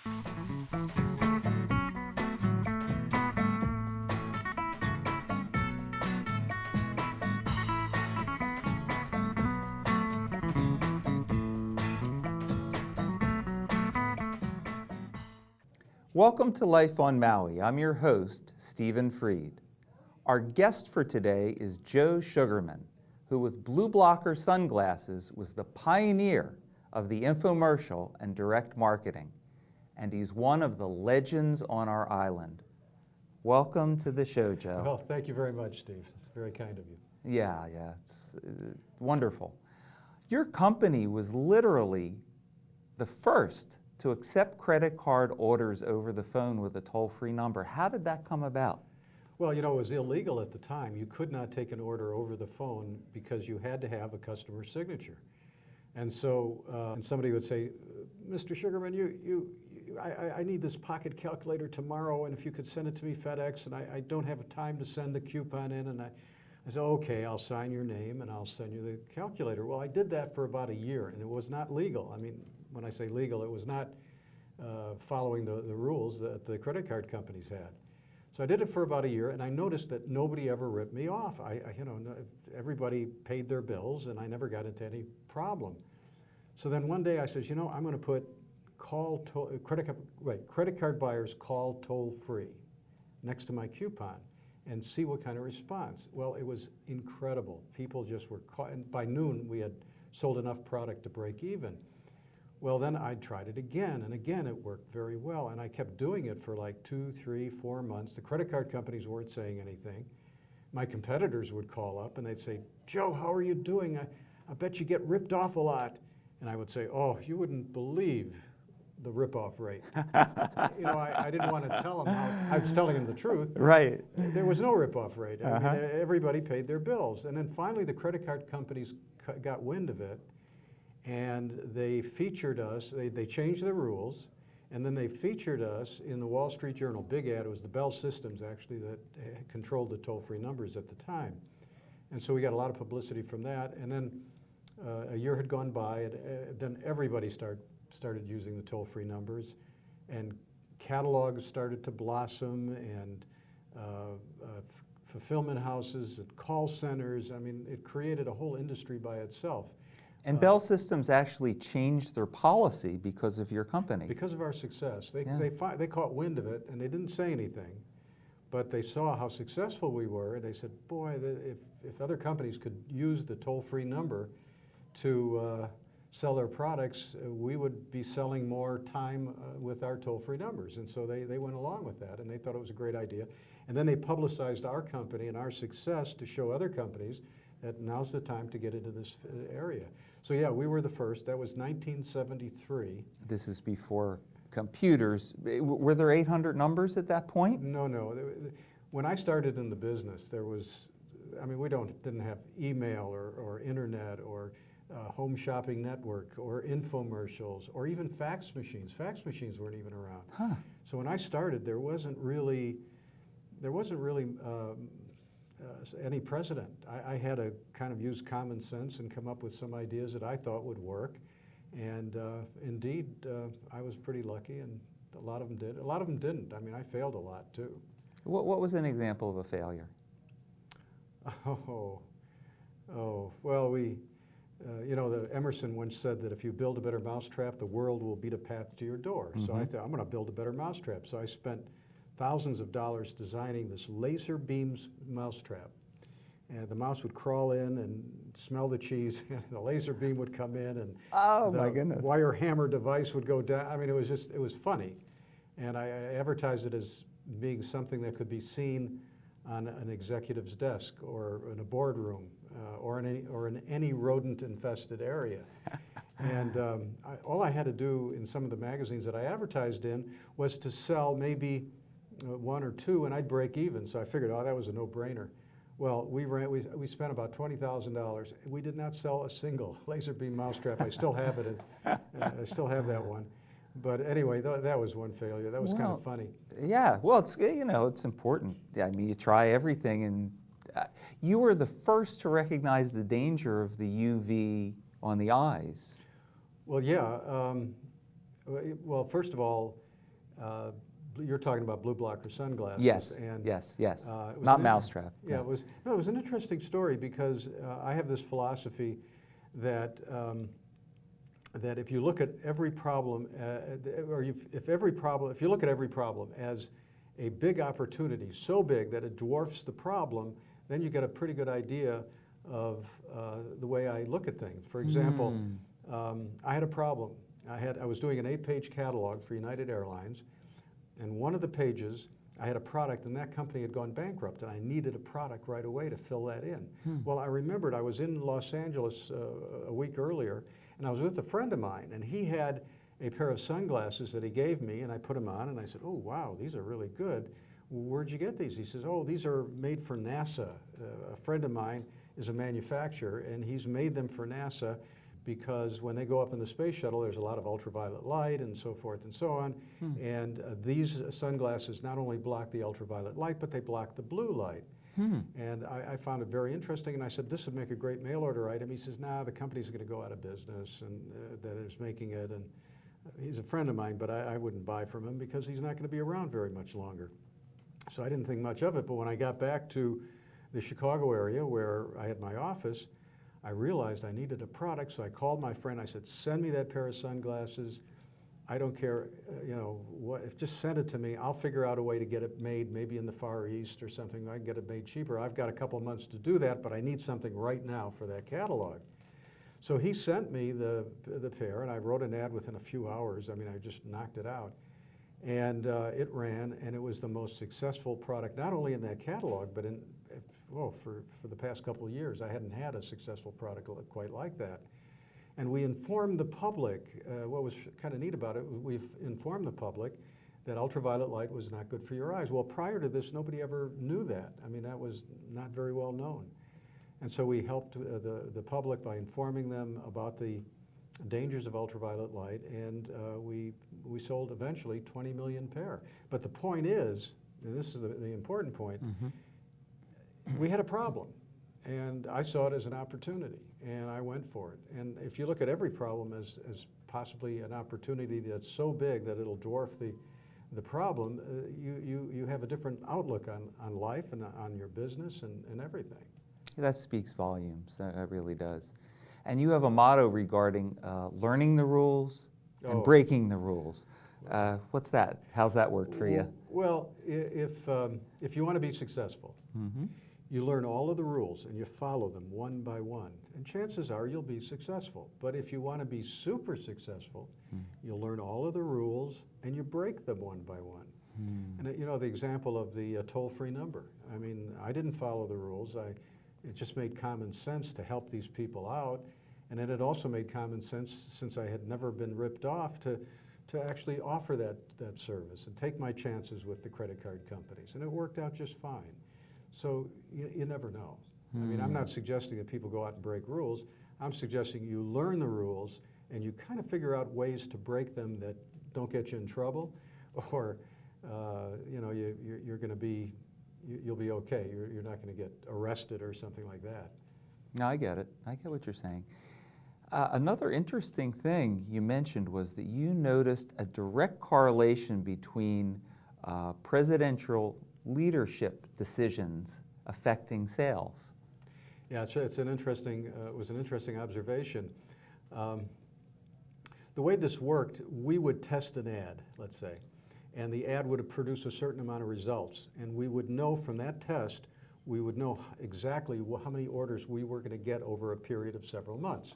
Welcome to Life on Maui. I'm your host, Steven Freid. Our guest for today is Joe Sugarman, who with BluBlocker sunglasses was the pioneer of the infomercial and direct marketing. And he's one of the legends on our island. Welcome to the show, Joe. Well, thank you very much, Steve. It's very kind of you. Yeah, it's wonderful. Your company was literally the first to accept credit card orders over the phone with a toll-free number. How did that come about? Well, you know, it was illegal at the time. You could not take an order over the phone because you had to have a customer signature. And so and somebody would say, Mr. Sugarman, I need this pocket calculator tomorrow, and if you could send it to me FedEx, and I don't have time to send the coupon in. And I said, okay, I'll sign your name and I'll send you the calculator. Well, I did that for about a year, and it was not legal. I mean, when I say legal, it was not following the rules that the credit card companies had. So I did it for about a year, and I noticed that nobody ever ripped me off. Everybody paid their bills, and I never got into any problem. So then one day I said, you know, I'm going to put credit card buyers call toll-free next to my coupon and see what kind of response. Well, it was incredible. People just were caught, and by noon we had sold enough product to break even. Well, then I tried it again, and again it worked very well, and I kept doing it for like 2, 3, 4 months. The credit card companies weren't saying anything. My competitors would call up and they'd say, Joe, how are you doing? I bet you get ripped off a lot. And I would say, oh, you wouldn't believe the rip-off rate. You know, I didn't want to tell them I was telling them the truth. Right. There was no rip-off rate. I mean, everybody paid their bills. And then finally the credit card companies got wind of it, and they featured us. They changed the rules, and then they featured us in the Wall Street Journal. Big ad. It was the Bell Systems, actually, that controlled the toll-free numbers at the time. And so we got a lot of publicity from that. And then a year had gone by, and then everybody started using the toll-free numbers, and catalogs started to blossom, and fulfillment houses and call centers. I mean, it created a whole industry by itself. And Bell Systems actually changed their policy because of your company. Because of our success. They caught wind of it, and they didn't say anything, but they saw how successful we were, and they said, boy, if other companies could use the toll-free number to sell their products, we would be selling more time with our toll-free numbers. And so they went along with that, and they thought it was a great idea. And then they publicized our company and our success to show other companies that now's the time to get into this area. So yeah, we were the first. That was 1973. This is before computers. Were there 800 numbers at that point? No. When I started in the business, there was, I mean, we didn't have email or internet or home shopping network or infomercials or even fax machines. Fax machines weren't even around. Huh. So when I started, there wasn't really any precedent. I had to kind of use common sense and come up with some ideas that I thought would work. And indeed, I was pretty lucky, and a lot of them did. A lot of them didn't. I mean, I failed a lot too. What was an example of a failure? Well, you know, Emerson once said that if you build a better mousetrap, the world will beat a path to your door. Mm-hmm. So I thought, I'm going to build a better mousetrap. So I spent thousands of dollars designing this laser beam mousetrap. And the mouse would crawl in and smell the cheese, and the laser beam would come in, and the wire hammer device would go down. I mean, it was funny. And I advertised it as being something that could be seen on an executive's desk or in a boardroom or in any rodent-infested area. And all I had to do in some of the magazines that I advertised in was to sell maybe 1 or 2, and I'd break even. So I figured, oh, that was a no-brainer. Well, we spent about $20,000. We did not sell a single laser beam mousetrap. I still have it. I still have that one. But anyway, that was one failure. That was kind of funny. Yeah. Well, it's important. I mean, you try everything, and you were the first to recognize the danger of the UV on the eyes. Well, yeah. Well, first of all, You're talking about BluBlocker sunglasses. Yes, And, yes, yes. it was Not an mousetrap. Yeah, it was an interesting story because I have this philosophy that that if you look at every problem, if you look at every problem as a big opportunity, so big that it dwarfs the problem, then you get a pretty good idea of the way I look at things. For example, I had a problem. I was doing an 8-page catalog for United Airlines, and one of the pages, I had a product, and that company had gone bankrupt, and I needed a product right away to fill that in. Well, I remembered I was in Los Angeles a week earlier, and I was with a friend of mine, and he had a pair of sunglasses that he gave me, and I put them on, and I said, oh, wow, these are really good. Where'd you get these? He says, oh, these are made for NASA. A friend of mine is a manufacturer, and he's made them for NASA because when they go up in the space shuttle, there's a lot of ultraviolet light and so forth and so on. And these sunglasses not only block the ultraviolet light, but they block the blue light. And I found it very interesting, and I said, this would make a great mail order item. He says, nah, the company's going to go out of business and that is making it. And he's a friend of mine, but I wouldn't buy from him because he's not going to be around very much longer. So I didn't think much of it, but when I got back to the Chicago area where I had my office, I realized I needed a product, so I called my friend. I said, send me that pair of sunglasses. I don't care, you know, what, just send it to me. I'll figure out a way to get it made, maybe in the Far East or something. I can get it made cheaper. I've got a couple of months to do that, but I need something right now for that catalog. So he sent me the pair, and I wrote an ad within a few hours. I mean, I just knocked it out. And it ran, and it was the most successful product, not only in that catalog, but in, well, for the past couple of years. I hadn't had a successful product quite like that. And we informed the public, what was kind of neat about it, we've informed the public that ultraviolet light was not good for your eyes. Well, prior to this, nobody ever knew that. I mean, that was not very well known. And so we helped the public by informing them about the dangers of ultraviolet light, and we sold eventually 20 million pair. But the point is, and this is the important point, we had a problem, and I saw it as an opportunity, and I went for it. And if you look at every problem as possibly an opportunity that's so big that it'll dwarf the problem, you have a different outlook on life and on your business and everything. That speaks volumes, that really does. And you have a motto regarding learning the rules and breaking the rules. What's that? How's that worked for you? Well, if you want to be successful, you learn all of the rules and you follow them one by one. And chances are you'll be successful. But if you want to be super successful, you'll learn all of the rules and you break them one by one. And you know, the example of the toll-free number. I mean, I didn't follow the rules. It just made common sense to help these people out. And then it also made common sense, since I had never been ripped off, to actually offer that service and take my chances with the credit card companies. And it worked out just fine. So you never know. I mean, I'm not suggesting that people go out and break rules. I'm suggesting you learn the rules and you kind of figure out ways to break them that don't get you in trouble, or you know, you're going to be, you'll be okay. You're not going to get arrested or something like that. No, I get it. I get what you're saying. Another interesting thing you mentioned was that you noticed a direct correlation between presidential leadership decisions affecting sales. Yeah, it's an interesting, it was an interesting observation. The way this worked, we would test an ad, let's say, and the ad would produce a certain amount of results, and we would know from that test, we would know exactly how many orders we were going to get over a period of several months.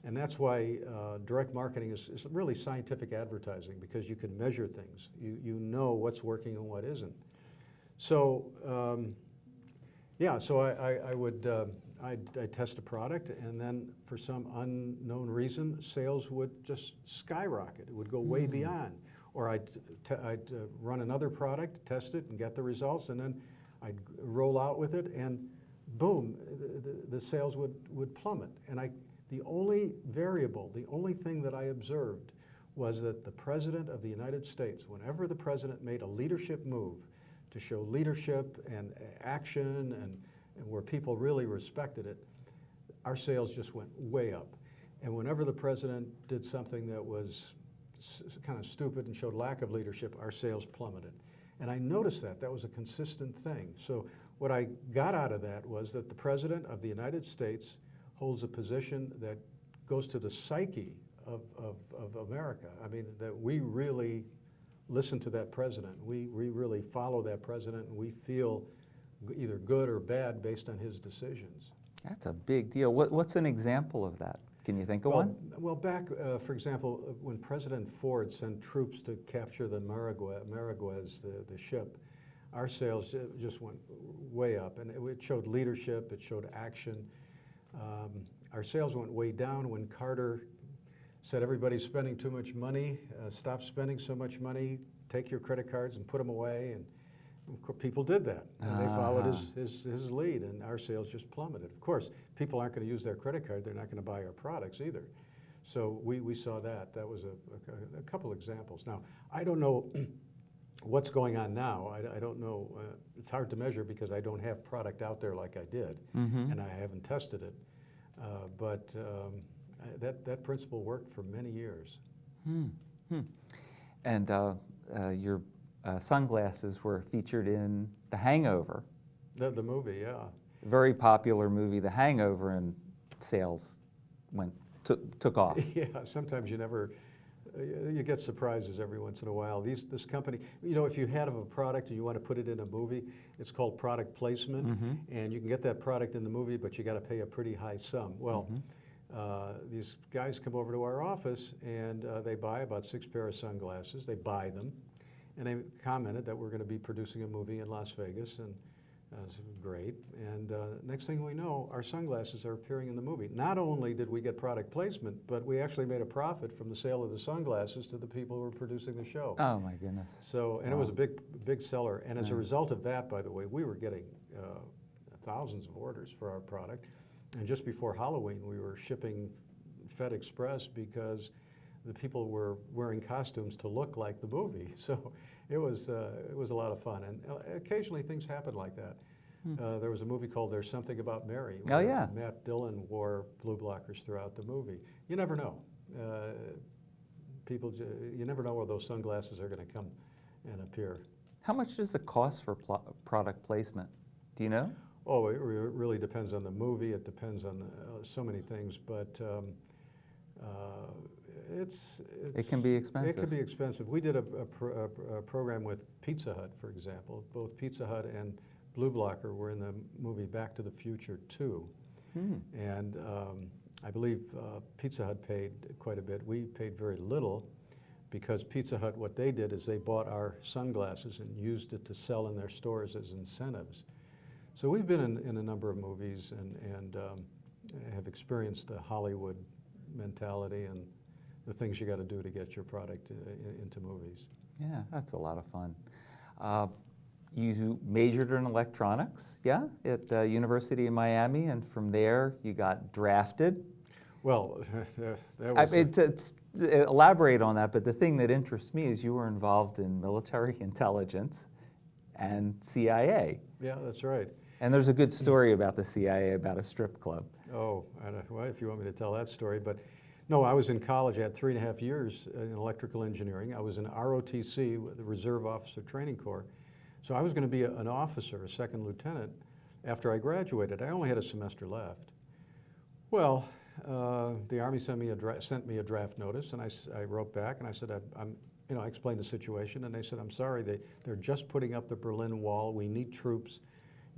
And that's why direct marketing is really scientific advertising, because you can measure things. You know what's working and what isn't. So yeah, so I'd test a product, and then for some unknown reason, sales would just skyrocket. It would go way beyond. Or I'd run another product, test it, and get the results, and then I'd roll out with it, and boom, the sales would plummet. And the only variable, the only thing that I observed was that the President of the United States, whenever the President made a leadership move to show leadership and action and where people really respected it, our sales just went way up. And whenever the President did something that was kind of stupid and showed lack of leadership, our sales plummeted. And I noticed that was a consistent thing. So what I got out of that was that the President of the United States holds a position that goes to the psyche of America. I mean, that we really listen to that president. We really follow that president, and we feel either good or bad based on his decisions. That's a big deal. What's an example of that? Can you think of one? Well, back, for example, when President Ford sent troops to capture the Mariaguez, the ship, our sales just went way up, and it showed leadership, it showed action. Our sales went way down when Carter said everybody's spending too much money, stop spending so much money, take your credit cards and put them away, and people did that, and they followed his lead, and our sales just plummeted. Of course, people aren't going to use their credit card, they're not going to buy our products either. So we saw that. That was a couple examples. Now, I don't know what's going on now. I don't know. It's hard to measure because I don't have product out there like I did, and I haven't tested it. But that principle worked for many years. And your sunglasses were featured in The Hangover. The movie, yeah. Very popular movie, The Hangover, and sales took off. Yeah, sometimes you get surprises every once in a while. This company, you know, if you have a product and you want to put it in a movie, it's called product placement, and you can get that product in the movie, but you got to pay a pretty high sum. Well, these guys come over to our office and they buy about 6 pairs of sunglasses. They buy them, and they commented that we're going to be producing a movie in Las Vegas, and great. And next thing we know, our sunglasses are appearing in the movie. Not only did we get product placement, but we actually made a profit from the sale of the sunglasses to the people who were producing the show. Oh my goodness! So, and it was a big seller. And as a result of that, by the way, we were getting thousands of orders for our product. And just before Halloween, we were shipping Fed Express because the people were wearing costumes to look like the movie. So it was a lot of fun. And occasionally things happen like that. There was a movie called There's Something About Mary. Oh, yeah. Matt Dillon wore BluBlockers throughout the movie. You never know. You never know where those sunglasses are going to come and appear. How much does it cost for product placement? Do you know? Oh, it really depends on the movie. It depends on so many things, but it can be expensive. It can be expensive. We did a program with Pizza Hut, for example. Both Pizza Hut and BluBlocker were in the movie Back to the Future 2. And I believe Pizza Hut paid quite a bit. We paid very little because Pizza Hut, what they did is they bought our sunglasses and used it to sell in their stores as incentives. So we've been in a number of movies and have experienced the Hollywood mentality and the things you got to do to get your product into movies. Yeah, that's a lot of fun. You majored in electronics, yeah, at University of Miami, and from there you got drafted. Well, that was... elaborate on that, but the thing that interests me is you were involved in military intelligence and CIA. Yeah, that's right. And there's a good story about the CIA, about a strip club. Oh, well, if you want me to tell that story. But no, I was in college. I had 3.5 years in electrical engineering. I was in ROTC, the Reserve Officer Training Corps. So I was going to be an officer, a second lieutenant, after I graduated. I only had a semester left. Well, the Army sent me a draft notice, and I wrote back, and I said, I explained the situation, and they said, I'm sorry, they're just putting up the Berlin Wall. We need troops.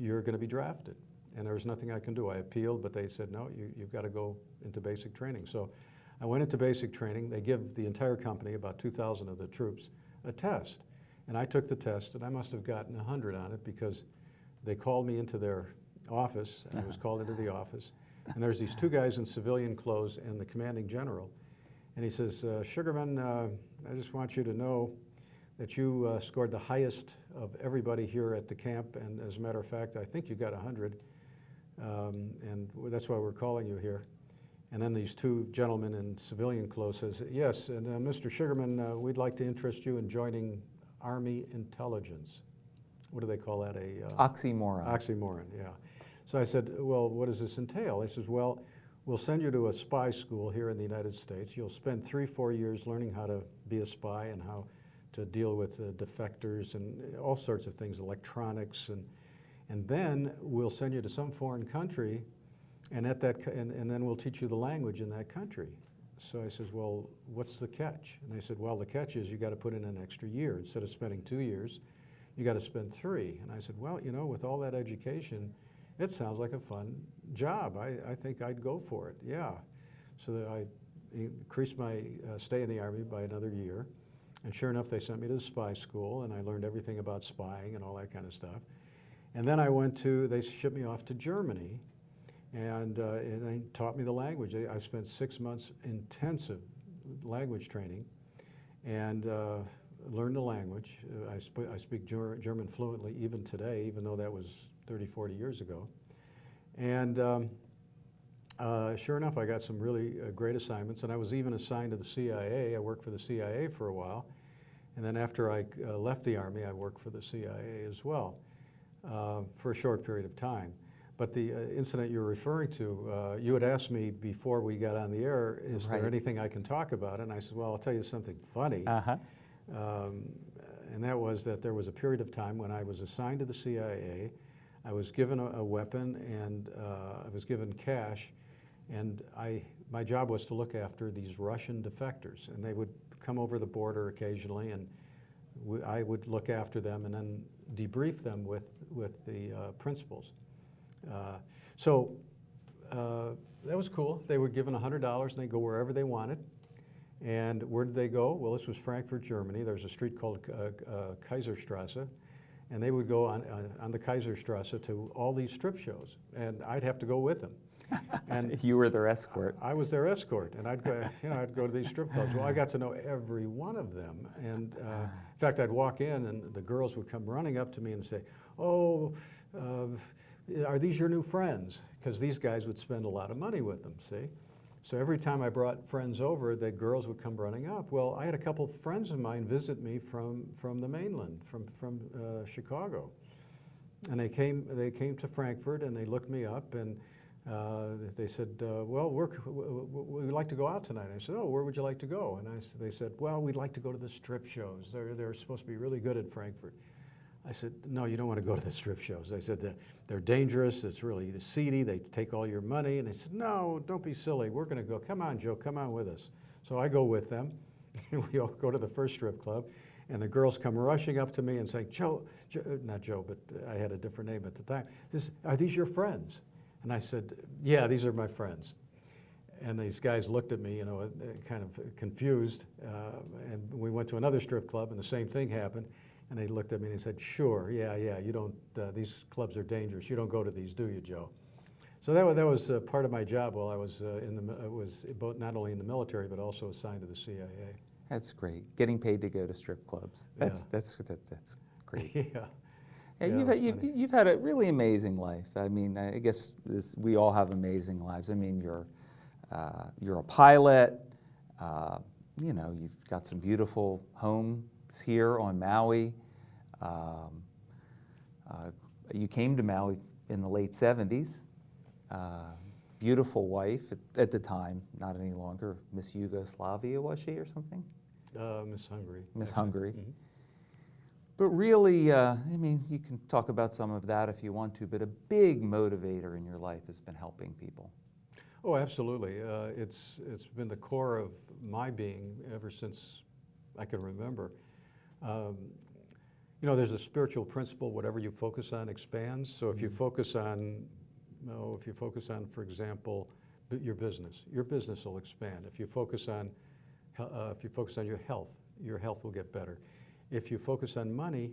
You're going to be drafted. And there was nothing I can do. I appealed, but they said, no, you've got to go into basic training. So I went into basic training. They give the entire company, about 2,000 of the troops, a test. And I took the test, and I must have gotten 100 on it because they called me into their office, and I was called into the office. And there's these 2 guys in civilian clothes and the commanding general. And he says, Sugarman, I just want you to know that you scored the highest of everybody here at the camp, and as a matter of fact, I think you got 100, and that's why we're calling you here. And then these 2 gentlemen in civilian clothes says, yes, and Mr. Sugarman, we'd like to interest you in joining Army Intelligence. What do they call that? Oxymoron. Oxymoron, yeah. So I said, well, what does this entail? He says, well, we'll send you to a spy school here in the United States. You'll spend 3-4 years learning how to be a spy and how to deal with defectors and all sorts of things, electronics, and then we'll send you to some foreign country, and and then we'll teach you the language in that country. So I says, well, what's the catch? And they said, well, the catch is you got to put in an extra year. Instead of spending 2 years, you got to spend 3. And I said, well, you know, with all that education, it sounds like a fun job. I think I'd go for it, yeah. So that I increased my stay in the Army by another year. And sure enough, they sent me to the spy school, and I learned everything about spying and all that kind of stuff. And then they shipped me off to Germany, and they taught me the language. I spent 6 months intensive language training and learned the language. I speak German fluently even today, even though that was 30, 40 years ago. And sure enough, I got some really great assignments, and I was even assigned to the CIA. I worked for the CIA for a while, and then after I left the Army, I worked for the CIA as well for a short period of time. But the incident you're referring to, you had asked me before we got on the air, is there anything I can talk about? And I said, well, I'll tell you something funny. And that was that there was a period of time when I was assigned to the CIA. I was given a weapon, and I was given cash, and my job was to look after these Russian defectors, and they would come over the border occasionally, and I would look after them and then debrief them with the principals. So that was cool. They were given $100 and they'd go wherever they wanted. And where did they go? Well, this was Frankfurt, Germany. There's a street called Kaiserstrasse, and they would go on the Kaiserstrasse to all these strip shows, and I'd have to go with them. And you were their escort. I was their escort, and I'd go, I'd go to these strip clubs. Well, I got to know every one of them, and in fact, I'd walk in, and the girls would come running up to me and say, "Oh, are these your new friends?" Because these guys would spend a lot of money with them. See, so every time I brought friends over, the girls would come running up. Well, I had a couple of friends of mine visit me from the mainland, from Chicago, and they came to Frankfurt, and they looked me up, and they said, well, we'd like to go out tonight. I said, oh, where would you like to go? And they said, well, we'd like to go to the strip shows. They're supposed to be really good at Frankfurt. I said, no, you don't want to go to the strip shows. They said, they're dangerous, it's really seedy, they take all your money. And they said, no, don't be silly, we're going to go. Come on, Joe, come on with us. So I go with them, and we all go to the first strip club, and the girls come rushing up to me and say, Joe, not Joe, but I had a different name at the time. Are these your friends? And I said, yeah, these are my friends. And these guys looked at me, kind of confused, and we went to another strip club, and the same thing happened. And they looked at me and they said, sure, yeah, you don't, these clubs are dangerous. You don't go to these, do you, Joe? So that was part of my job while I was not only in the military, but also assigned to the CIA. That's great. Getting paid to go to strip clubs. That's great. Yeah. You've had a really amazing life. I mean, I guess we all have amazing lives. I mean, you're a pilot. You've got some beautiful homes here on Maui. You came to Maui in the late 70s. Beautiful wife at the time, not any longer. Miss Yugoslavia, was she, or something? Miss Hungary. Miss Hungary. Mm-hmm. But really, I mean, you can talk about some of that if you want to, but a big motivator in your life has been helping people. Oh, absolutely. It's been the core of my being ever since I can remember. There's a spiritual principle, whatever you focus on expands. So if you focus on, for example, your business will expand. If you focus on your health will get better. If you focus on money,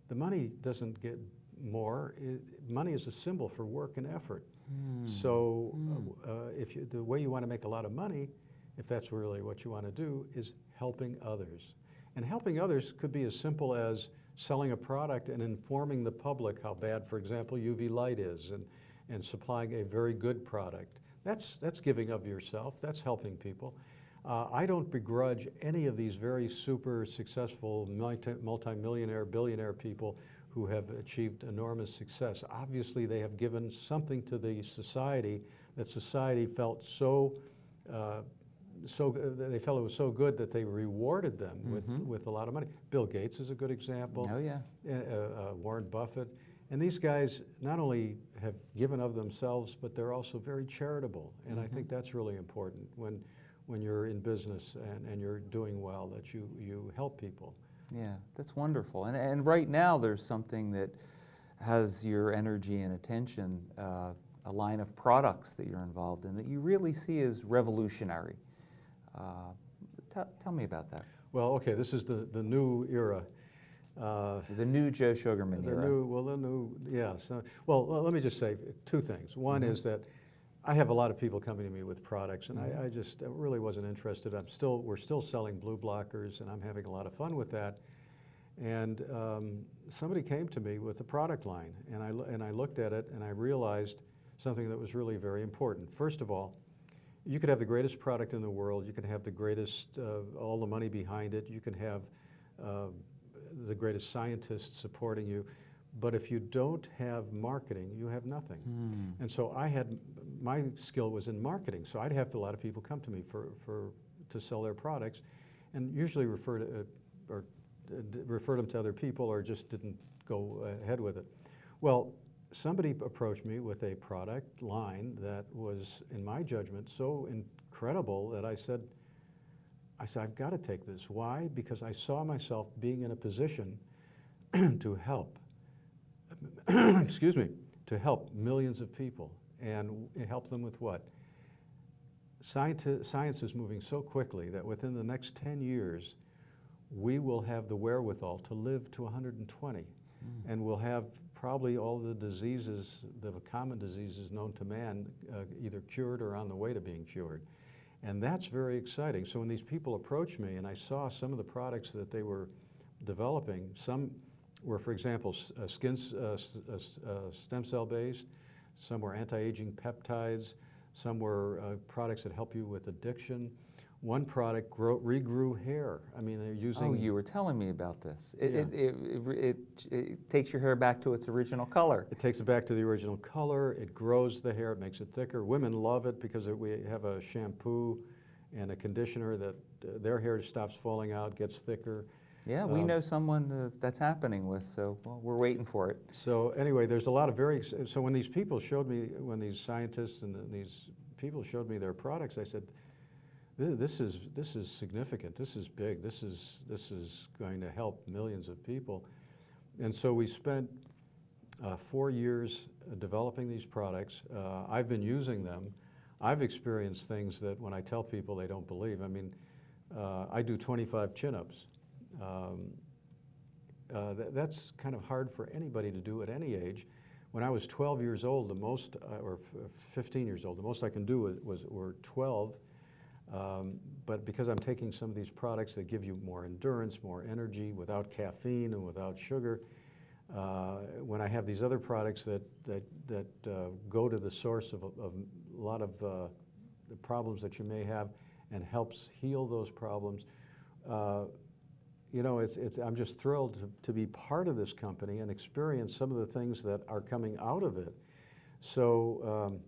the money doesn't get more. Money is a symbol for work and effort. So the way you want to make a lot of money, if that's really what you want to do, is helping others. And helping others could be as simple as selling a product and informing the public how bad, for example, UV light is, and supplying a very good product. That's giving of yourself. That's helping people. I don't begrudge any of these very super successful multi-millionaire, billionaire people who have achieved enormous success. Obviously, they have given something to the society that society felt they felt it was so good that they rewarded them with a lot of money. Bill Gates is a good example. Oh, yeah. Warren Buffett. And these guys not only have given of themselves, but they're also very charitable. And I think that's really important when you're in business and you're doing well, that you help people. Yeah, that's wonderful. And right now there's something that has your energy and attention, a line of products that you're involved in that you really see as revolutionary. Tell me about that. Well, okay, this is the new era. The new Joe Sugarman era. Let me just say two things. One is that I have a lot of people coming to me with products, and I just really wasn't interested. We're still selling BluBlockers, and I'm having a lot of fun with that. And somebody came to me with a product line, and I looked at it, and I realized something that was really very important. First of all, you could have the greatest product in the world. You can have the greatest, all the money behind it. You can have the greatest scientists supporting you. But if you don't have marketing, you have nothing. And so my skill was in marketing. So I'd have a lot of people come to me to sell their products, and usually refer them to other people, or just didn't go ahead with it. Well, somebody approached me with a product line that was, in my judgment, so incredible that I said, I've got to take this. Why? Because I saw myself being in a position to help, excuse me, to help millions of people. And help them with what? Science is moving so quickly that within the next 10 years, we will have the wherewithal to live to 120. And we'll have probably all the diseases, the common diseases known to man, either cured or on the way to being cured. And that's very exciting. So when these people approached me and I saw some of the products that they were developing, some were, for example, stem cell based, some were anti-aging peptides, some were products that help you with addiction. One product regrew hair. I mean, they're using... Oh, you were telling me about this. It takes your hair back to its original color. It takes it back to the original color. It grows the hair. It makes it thicker. Women love it because we have a shampoo and a conditioner that their hair stops falling out, gets thicker. Yeah, we know someone that's happening with, so we're waiting for it. So anyway, there's a lot of so when these people showed me, when these scientists and these people showed me their products, I said, this is significant. This is big. This is going to help millions of people. And so we spent 4 years developing these products. I've been using them. I've experienced things that when I tell people, they don't believe. I mean, I do 25 chin-ups. That's kind of hard for anybody to do at any age. When I was 12 years old, the most, or 15 years old, the most I can do were 12. But because I'm taking some of these products that give you more endurance, more energy, without caffeine and without sugar, when I have these other products that go to the source of a lot of the problems that you may have and helps heal those problems, you know, I'm just thrilled to be part of this company and experience some of the things that are coming out of it. So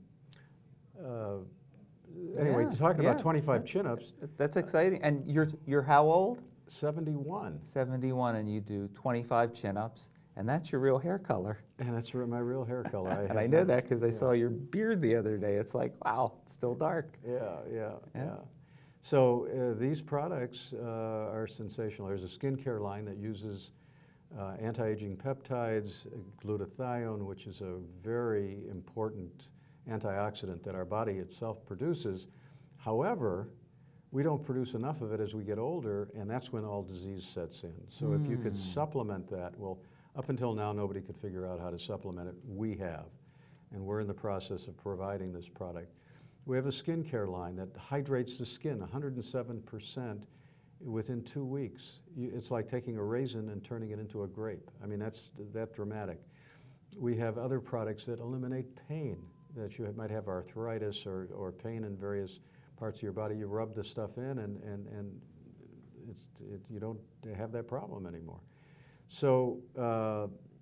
anyway, talking about 25 chin-ups. That's exciting. And you're how old? 71. 71, and you do 25 chin-ups, and that's your real hair color. And that's my real hair color. And I know that because I saw your beard the other day. It's like, wow, it's still dark. Yeah. So these products are sensational. There's a skincare line that uses anti-aging peptides, glutathione, which is a very important antioxidant that our body itself produces. However, we don't produce enough of it as we get older, and that's when all disease sets in. So if you could supplement that, well, up until now, nobody could figure out how to supplement it. We have, and we're in the process of providing this product. We have a skincare line that hydrates the skin 107% within 2 weeks. It's like taking a raisin and turning it into a grape. I mean, that's that dramatic. We have other products that eliminate pain, that you might have arthritis or pain in various parts of your body. You rub this stuff in and you don't have that problem anymore. So,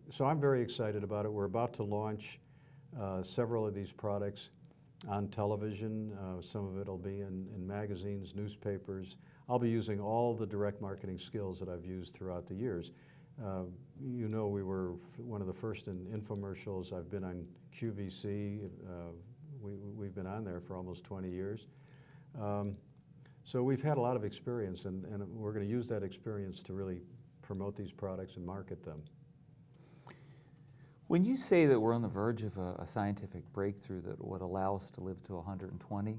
so I'm very excited about it. We're about to launch several of these products. on television. Some of it will be in magazines, newspapers. I'll be using all the direct marketing skills that I've used throughout the years. You know, we were one of the first in infomercials. I've been on QVC. We've been on there for almost 20 years. So we've had a lot of experience, and we're going to use that experience to really promote these products and market them. When you say that we're on the verge of a scientific breakthrough that would allow us to live to 120,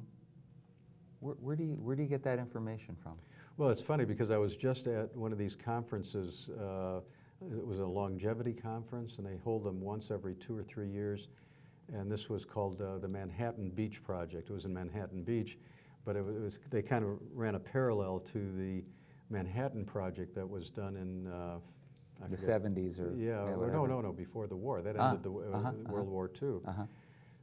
where do you get that information from? Well, it's funny because I was just at one of these conferences. It was a longevity conference, and they hold them once every 2 or 3 years. And this was called the Manhattan Beach Project. It was in Manhattan Beach, but they kind of ran a parallel to the Manhattan Project that was done in the 70s or no, before the war. That ended World War II.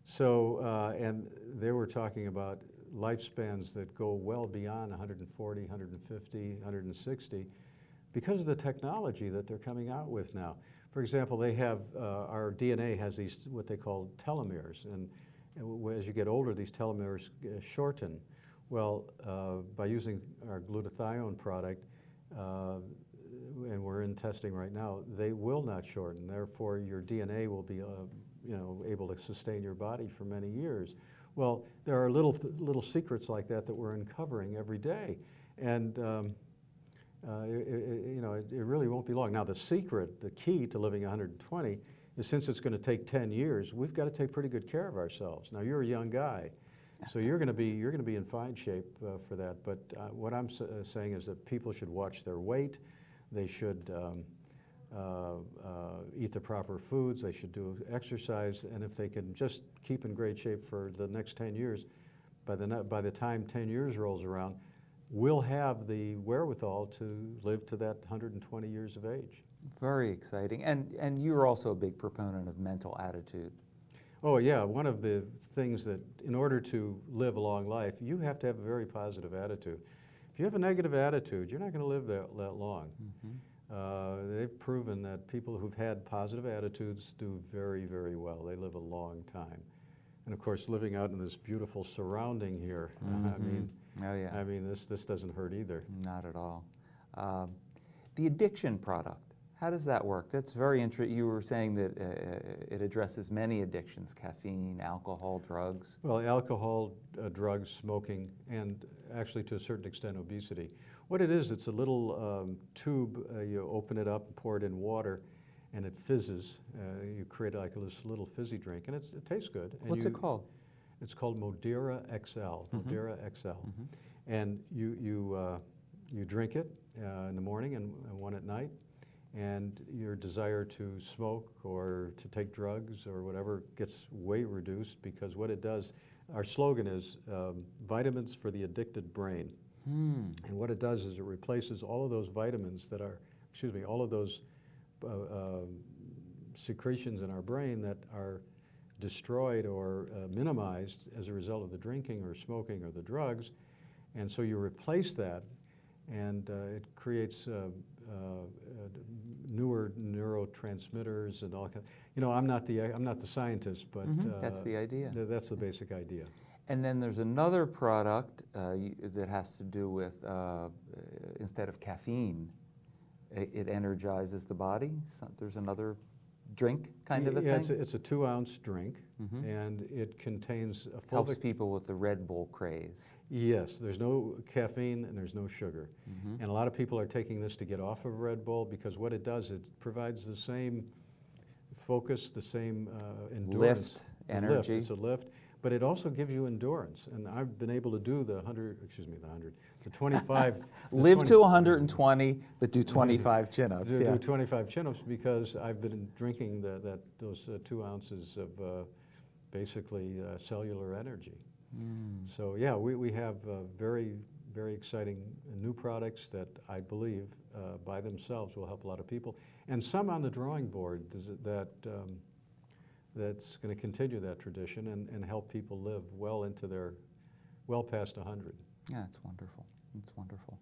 So, and they were talking about lifespans that go well beyond 140, 150, 160 because of the technology that they're coming out with now. For example, they have, our DNA has these, what they call telomeres, and as you get older, these telomeres shorten. Well, by using our glutathione product, and we're in testing right now, they will not shorten. Therefore, your DNA will be, able to sustain your body for many years. Well, there are little secrets like that that we're uncovering every day, and it really won't be long. Now, the secret, the key to living 120, is since it's going to take 10 years, we've got to take pretty good care of ourselves. Now, you're a young guy, so you're going to be in fine shape for that. But what I'm saying is that people should watch their weight. They should eat the proper foods. They should do exercise, and if they can just keep in great shape for the next 10 years, by the time 10 years rolls around, we'll have the wherewithal to live to that 120 years of age. Very exciting. And you're also a big proponent of mental attitude. Oh yeah, one of the things that in order to live a long life, you have to have a very positive attitude. If you have a negative attitude, you're not going to live that long. Mm-hmm. They've proven that people who've had positive attitudes do very, very well. They live a long time. And of course, living out in this beautiful surrounding here, mm-hmm. I mean, this doesn't hurt either. Not at all. The addiction product, how does that work? That's very interesting. You were saying that it addresses many addictions: caffeine, alcohol, drugs. Well, alcohol, drugs, smoking, and actually to a certain extent obesity. What it is, it's a little tube. You open it up, pour it in water, and it fizzes. You create like this little fizzy drink, and it tastes good. And What's it called? It's called Modera XL. Mm-hmm. Modera XL, mm-hmm. And you drink it in the morning and one at night. And your desire to smoke or to take drugs or whatever gets way reduced, because what it does, our slogan is vitamins for the addicted brain. And what it does is it replaces all of those vitamins that are, all of those secretions in our brain that are destroyed or minimized as a result of the drinking or smoking or the drugs. And so you replace that, and it creates newer neurotransmitters and all kinds. I'm not the scientist, but that's the idea. That's the basic idea. And then there's another product that has to do with instead of caffeine, it energizes the body. So there's another drink kind of a thing. It's a 2-ounce drink, mm-hmm. and it contains a helps people with the Red Bull craze. Yes, there's no caffeine and there's no sugar, mm-hmm. and a lot of people are taking this to get off of Red Bull because what it does, it provides the same focus, the same endurance. Lift, energy. It's a lift, but it also gives you endurance, and I've been able to do the 25. Live to 120, but do 25 chin-ups. Do 25 chin-ups because I've been drinking those 2 ounces of basically cellular energy. So yeah, we have very, very exciting new products that I believe by themselves will help a lot of people, and some on the drawing board that's going to continue that tradition and help people live well past 100. Yeah, it's wonderful. It's wonderful.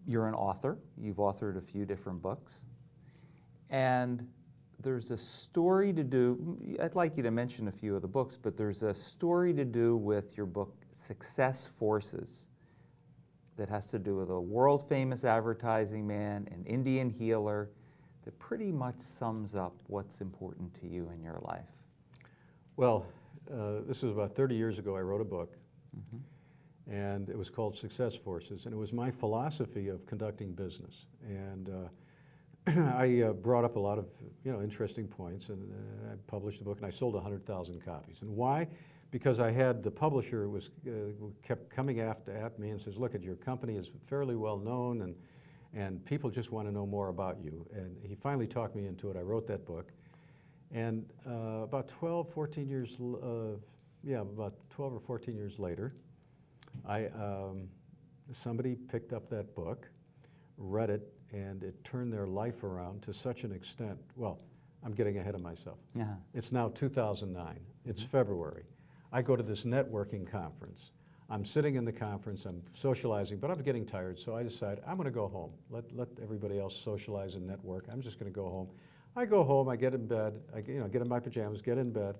You're an author. You've authored a few different books. And there's a story to do, I'd like you to mention a few of the books, but there's a story to do with your book, Success Forces, that has to do with a world-famous advertising man, an Indian healer, that pretty much sums up what's important to you in your life. Well, this was about 30 years ago. I wrote a book, and it was called Success Forces, and it was my philosophy of conducting business. And I brought up a lot of interesting points, and I published the book, and I sold 100,000 copies. And why? Because I had the publisher kept coming at me and says, look, your company is fairly well known, and people just want to know more about you. And he finally talked me into it. I wrote that book. And about 12 or 14 years later, somebody picked up that book, read it, and it turned their life around to such an extent. Well, I'm getting ahead of myself. It's now 2009. It's February. I go to this networking conference. I'm sitting in the conference, I'm socializing, but I'm getting tired, so I decide I'm going to go home. Let everybody else socialize and network. I'm just going to go home. I go home, I get in bed, I get in my pajamas, get in bed,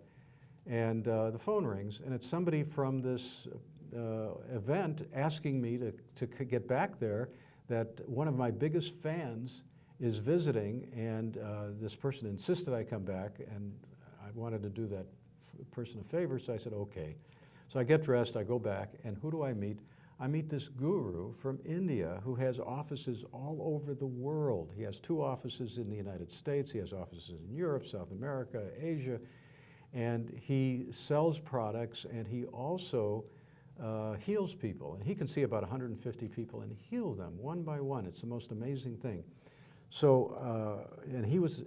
and the phone rings, and it's somebody from this event asking me to get back there, that one of my biggest fans is visiting, and this person insisted I come back, and I wanted to do that person a favor, so I said, okay. So I get dressed, I go back, and who do I meet? I meet this guru from India who has offices all over the world. He has 2 offices in the United States, he has offices in Europe, South America, Asia, and he sells products, and he also heals people. And he can see about 150 people and heal them one by one. It's the most amazing thing. So, and he was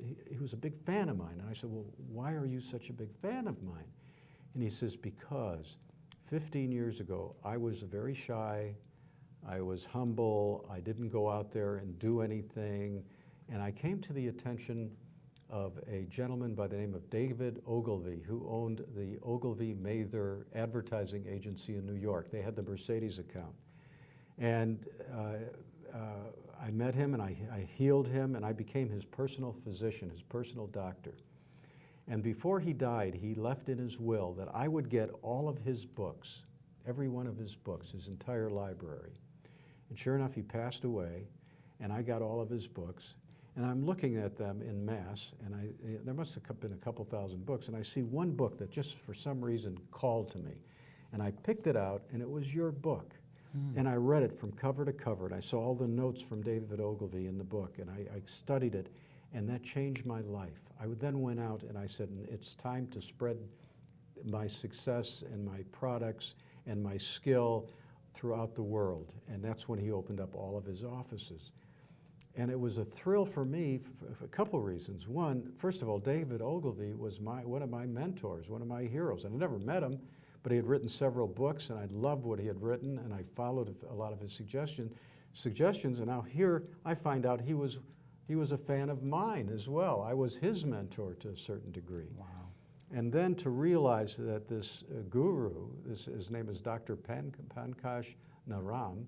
a big fan of mine. And I said, well, why are you such a big fan of mine? And he says, because 15 years ago, I was very shy, I was humble, I didn't go out there and do anything, and I came to the attention of a gentleman by the name of David Ogilvy, who owned the Ogilvy Mather advertising agency in New York. They had the Mercedes account. And I met him, and I healed him, and I became his personal physician, his personal doctor. And before he died, he left in his will that I would get all of his books, every one of his books, his entire library. And sure enough, he passed away, and I got all of his books. And I'm looking at them in mass, and there must have been a couple thousand books, and I see one book that just for some reason called to me. And I picked it out, and it was your book. And I read it from cover to cover, and I saw all the notes from David Ogilvy in the book, and I studied it, and that changed my life. I then went out and I said, it's time to spread my success and my products and my skill throughout the world. And that's when he opened up all of his offices. And it was a thrill for me for a couple reasons. One, first of all, David Ogilvy was one of my mentors, one of my heroes. And I never met him, but he had written several books, and I loved what he had written, and I followed a lot of his suggestions. And now here I find out he was a fan of mine as well. I was his mentor to a certain degree. Wow. And then to realize that this guru, his name is Dr. Pankaj Naram,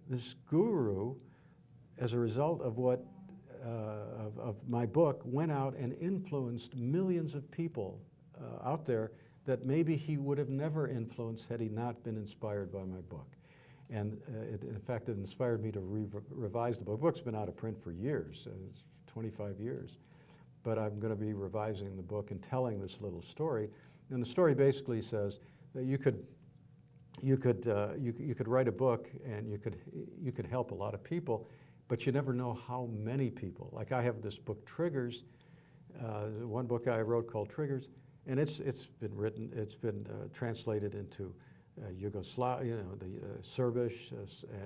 this guru, as a result of of my book, went out and influenced millions of people out there that maybe he would have never influenced had he not been inspired by my book. And in fact, it inspired me to revise the book. The book's been out of print for years, it's 25 years. But I'm going to be revising the book and telling this little story. And the story basically says that you could write a book and you could help a lot of people, but you never know how many people. Like I have this book, Triggers, one book I wrote called Triggers, and it's been translated into Yugoslav, the Serbish,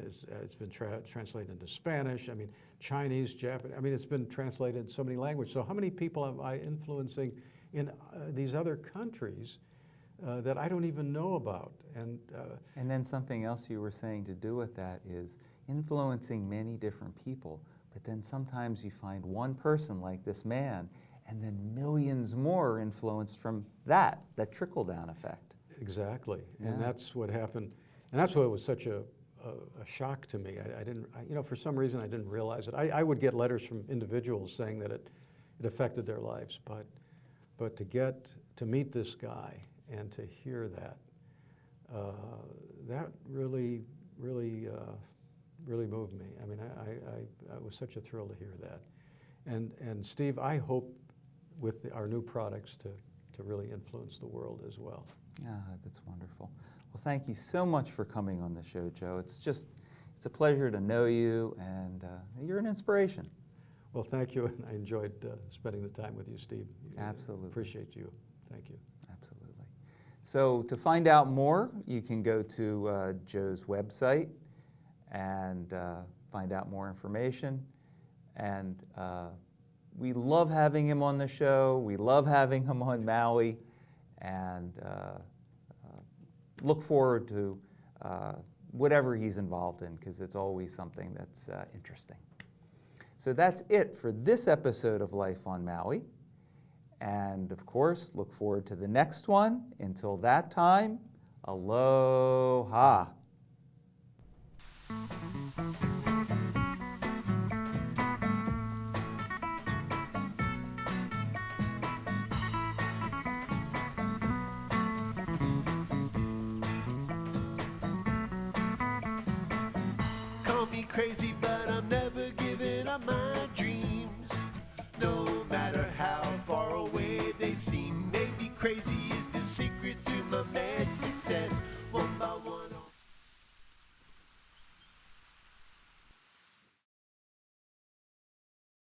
it's been translated into Spanish, Chinese, Japanese, it's been translated in so many languages. So how many people am I influencing in these other countries that I don't even know about? And then something else you were saying to do with that is influencing many different people, but then sometimes you find one person like this man, and then millions more influenced from that trickle-down effect. Exactly, Yeah. And that's what happened, and that's why it was such a shock to me. I didn't, for some reason I didn't realize it. I would get letters from individuals saying that it affected their lives. But to meet this guy and to hear that, that really moved me. I mean, it was such a thrill to hear that. And Steve, I hope with our new products to really influence the world as well. Yeah, that's wonderful. Well, thank you so much for coming on the show, Joe. It's a pleasure to know you, and you're an inspiration. Well, thank you, and I enjoyed spending the time with you, Steve. Absolutely. Appreciate you. Thank you. Absolutely. So to find out more, you can go to Joe's website and find out more information. And we love having him on the show. We love having him on Maui, and look forward to whatever he's involved in, because it's always something that's interesting. So that's it for this episode of Life on Maui. And of course, look forward to the next one. Until that time, aloha. Call me crazy, but I'm never giving up my dreams. No matter how far away they seem, maybe crazy